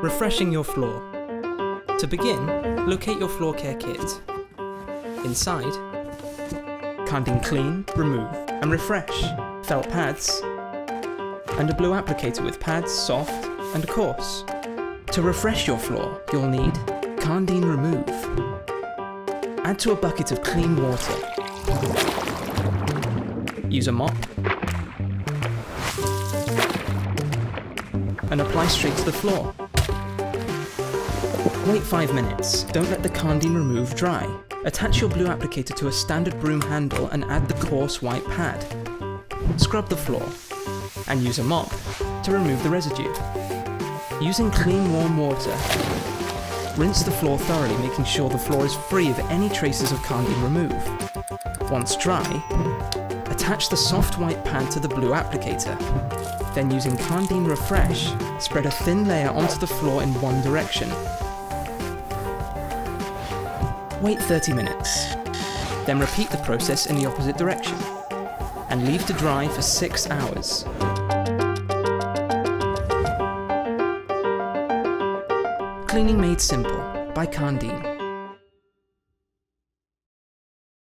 Refreshing your floor. To begin, locate your floor care kit. Inside, Karndean Clean, Remove and Refresh, felt pads, and a blue applicator with pads, soft and coarse. To refresh your floor, you'll need Karndean Remove. Add to a bucket of clean water. Use a mop and apply straight to the floor. Wait 5 minutes. Don't let the Karndean Remove dry. Attach your blue applicator to a standard broom handle and add the coarse white pad. Scrub the floor and use a mop to remove the residue. Using clean warm water, rinse the floor thoroughly, making sure the floor is free of any traces of Karndean Remove. Once dry, attach the soft white pad to the blue applicator. Then using Karndean Refresh, spread a thin layer onto the floor in one direction. Wait 30 minutes. Then repeat the process in the opposite direction and leave to dry for 6 hours. Cleaning made simple by Karndean.